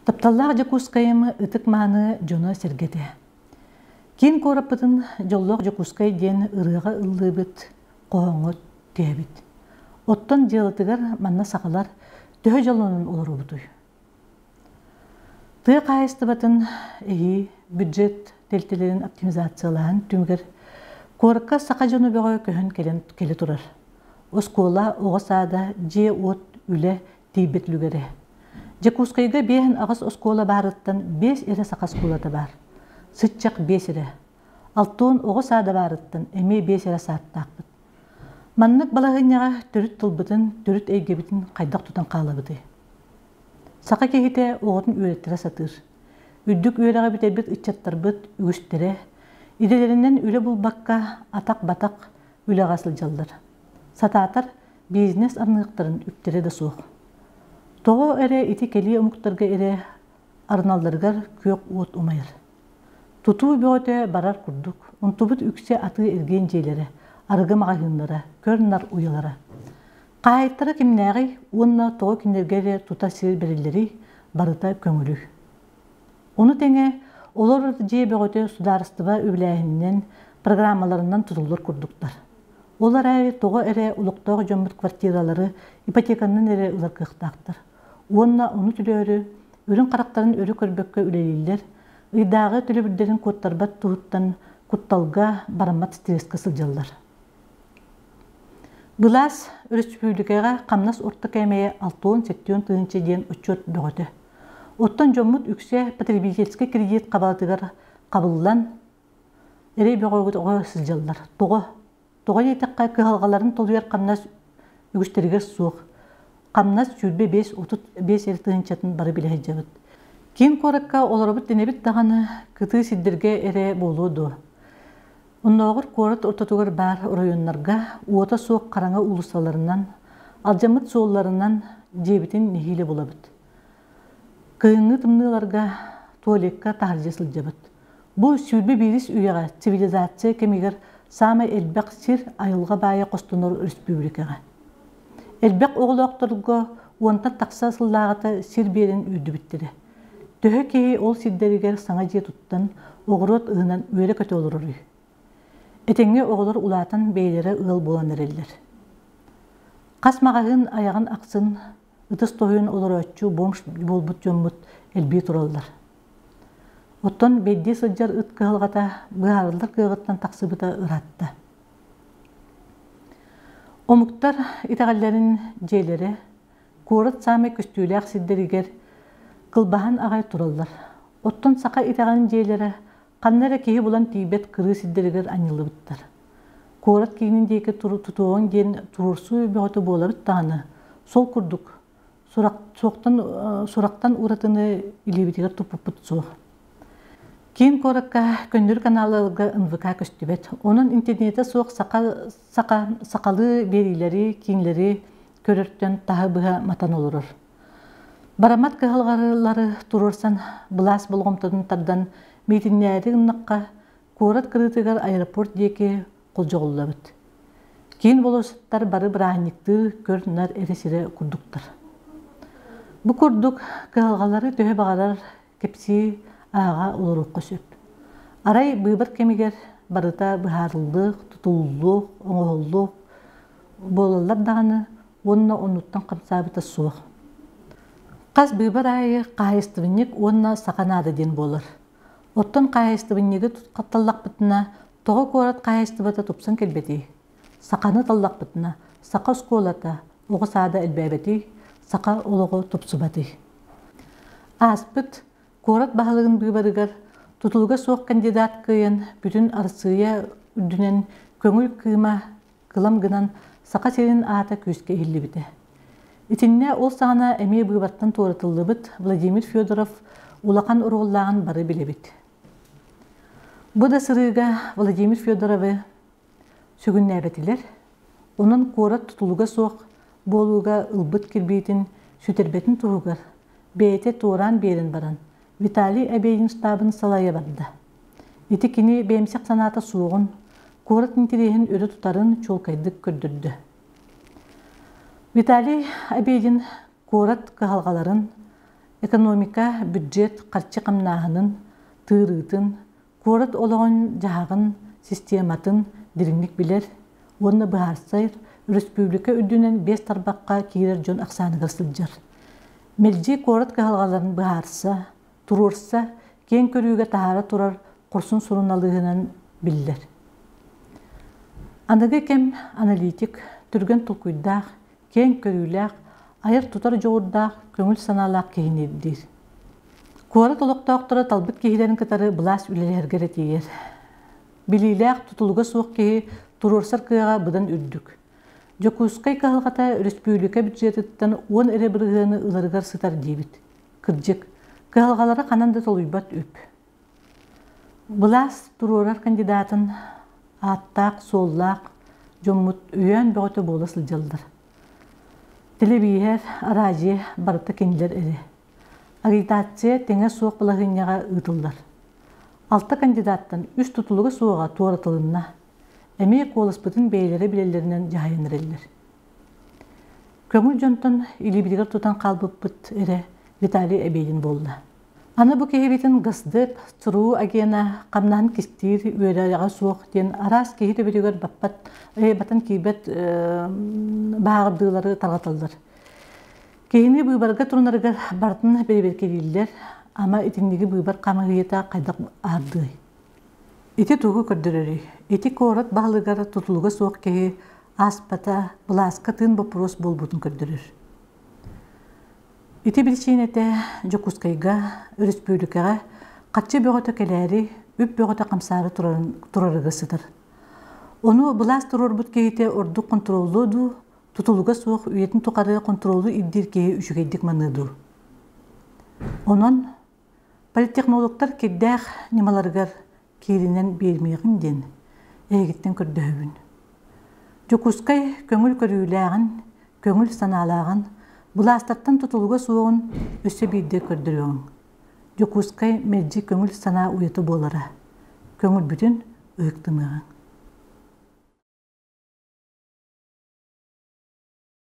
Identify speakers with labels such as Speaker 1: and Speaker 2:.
Speaker 1: Тапталлах жакускайымы ытык маны жона сергеде. Кин корапытын жоллох жакускай ден ырыга ыллыбыт, коңот тебит. Оттон жылытыгар манна сакалар төхө жолонун олорубутуй. Тыа кайыстыбатын бюджет телтелерин оптимизациялаан түмгер коракка сака жону бөгө көһөн келе турар. Оскола оғасада же от үле тийбетлүгере. Жакускайга бейін ағыз оскола барыттан 5 ере сақа сколата бар. Сытчақ 5 ере. Алтуын оғасада барыттан эме 5 ере сааттақпыт. Маннык балағыняға түріт тылбытын, түріт әйгебітін қайдақ тұтан қалабыды. Сақа кехите оғытын үйреттері сатыр. Үддік үйреға бітербіт үтчаттарбыт үгістері. Иделерінен үлі бұл баққа атақ-батақ үлі ғасыл жалдар. Сататар бизнес арнықтарын үптері де соқ. Тоғы әрі ити келі ұмықтарға әрі арналдарғар көк от умайыр. Туту бөте барар күрдік. Унтубыт үксе аты ерген жейлері, арғы мағағынлары, көрінар уялары. Қайттары кімнәғі, онына тоғы кендергері тута сир берілері барыта көңілі. Оны тәңе олар же бөте сударыстыва өбіләйінен программаларынан тұтылыр күрдіктар. Олар әрі тоғы әрі ұлықтағы жөмбіт квартиралары ипотеканын әрі ұлар қықтақтыр. Онна оны түлері, өрін қарақтарын өрі көрбекке үлелейлер, ұйдағы түлебірдерін көттарбат тұғыттан құтталға барамат стрескі сылжалдар. Бұлас өріспүйлігеға қамнас орта кәмейе 6-7 тыынчы ден ұчет бөғіті. Оттан жөмбіт үксе потребительский кредит қабалтығар қабылдан әрі бөғігіт оға сылжалдар. Тоға етіққа кығалғаларын толуер қамнас үгістерігер суық. Қамнас жүрбе 5 әртігіншатын бары біле жабыт. Кен коракка оларабыт денебіт дағаны кыты сиддерге әрі болуды. Оннағыр корат ортатуғыр бар районларға уота суық қараңа улысаларынан, алжамыт сооларынан жебітін нехилі болабыт. Кыыңы тымныларға туалекка тағыржы сылжабыт. Бұл сүрбе беріс үйеға цивилизация кемегер самай элбек сир айылға байы қостонор республикаға. Элбек оғылақтырға уантан тақса сыллағыта сир берін үйді біттері. Төхі кейі ол сирдерігер саңа же тұттан оғырот ұғынан өйрі көті олырыр. Этенге оғылар улатан бейлері ұғыл болан әрелер. Қас мағағын аяғын ақсын, ұтыс тойын олар өтчу бомш болбут жомбут әлбей тұралдар. Оттон бейді сылжар ұт кығылғата бұғарылар кығыттан тақсыбыта ұратты. Омуктар итағалларын жейлері, көріт саме көстүйләқ сиддерігер қылбахан ағай тұралдар. Оттон сақа итағалын жейлері қаннары кейі бұлан тейбет кыры сиддерігер анылы бұттар. Көріт кейінің дейкі тұтуғын ден тұрырсу бөғіті болабыт тағаны сол күрдік. Сурақтан ұратыны илебетігер тұппыт соқ. Кейін коракка көндір каналыға НВК көстібет. Оның интернеті соқ сақалы берилері, кейінлері көрірттен тағы бұға матан олырыр. Барамат кығылғарылары тұрырсан бұлас болғымтадың тардан метіннәрі ұннаққа көрат кырытығар аэропорт деке қолжоғылы бұд. Кейін болысыттар бары бірағынекті көрінар әресері күрдіктір. Бұ күрдік кығылғалары төхе бағалар кепсі аға олырыққа сөп. Арай бұйбар кемегер барыта бұхарылдық, тұтылдық, оңғылдық болалар дағаны онына онуттан қамсабыта суық. Қаз бұйбар айы қайыстывыннек онына сақанады ден болыр. Оттан қайыстывыннегі қатталлақ бұтына тоғы көрат қайыстывата тұпсан келбеті. Сақаны таллақ бұтына сақа сколата оғысады әлбәбеті, сақа олығы тұпсыбаты. Аспыт Корат бағалығын бұйбарығар, тұтылға соқ кандидат күйен бүтін арсыя үдінен көңіл күйма қылам гынан сақа серін ата көзге елі біті. Итінне ол сағана әме бұйбаттан торатылы бұд Владимир Федоров улақан ұрғыллағын бары біле біт. Бұда сырыға Владимир Федоровы сөгін әбетілер, оның корат тұтылға соқ болуға ұлбыт кірбейтін сөтербетін тұғығар, бейте туыран берін баран. Виталий әбейін штабын салайы барды. Ити кini бәйімсек санаты суығын, көріт интерейін өрі тұтарын чолкайдық көрдірді. Виталий әбейін көріт қағалғаларын экономика, бюджет, қарчы қамнағының, тырытын, көріт олығын жағын систематын диринник білер, оны бұғарсайыр, республика үддінен 5 тарбаққа кейрер жон ақсаны қырсылжар. Мелжи көріт қағалғаларын бұғарса, тұрырса, кен көріуге тағара тұрар құрсын сұрыналығынан білдер. Анығы кем аналитик, түрген тұлкүйдақ, кен көріләқ, айыр тұтар жоғырдақ, көңіл саналақ кейінеддер. Көріт олықтақтыры талбыт кейлерін кітары бұлас үлелергер етейер. Білиләқ тұтылығы суық кейі тұрырсар кыға бұдан үрдік. Жокускай кағылғата республика бюджетіттен 10 әрі бірғыны ұларығар сытар дейбіт. Кырджик, кағылғалары қананды толуйбат үп. Бұлас тұрырар кандидатын аттақ, соллақ, жоммут үйен бөғіті болы сылжалдар. Телебейер, аражи, барыты кенілер әрі. Агитация теңе суық бұлағынняға ұтылдар. 6 кандидаттан 3 тұтылығы суыға туаратылынна, әме қолыспытын бейлері білелерінен жайыныр әлдер. Көңіл жонтын илебедігір тұтан қалбып бұт әрі Виталий әбейден болды. Аны бұ кейбетін ғыздып, тұру агена қамнағын кестер өйрәға суық ден арас кейі төбедігер баттан кейбет бағырдығылары тарғатылдар. Кейіні бұйбарға тұрынарығар бартын бәребер келелдер, ама етіндегі бұйбар қамығыйета қайдақ арды. Еті тұғы көрдірері, еті көріт бағылығар тұтылығы суық кейі аспата, бұласқа тын бұпырос бол бұтын көрдірер. Ити білшейнеті Жокускайға, республикаға қатшы бөғіті кәләрі, үп бөғіті қамсары тұрарығы сыдыр. Оны бұлас тұрар бұт кейті орды контроллуду, тұтылыға соқ үйетін тұқары контроллу иддер кейі үшігейдік маныду. Онын политтехнологтар кеддәқ немаларғар кейлінен бермейғін ден, әйгіттен көрді. Жокускай көңіл көріләғін, көңіл саналағын, бұластаттан тұтылығы суығын өсі бейді көрдіріуің. Жокускай мәджі көңіл сана ұйыты болары. Көңіл бүтін ұйықтымығын.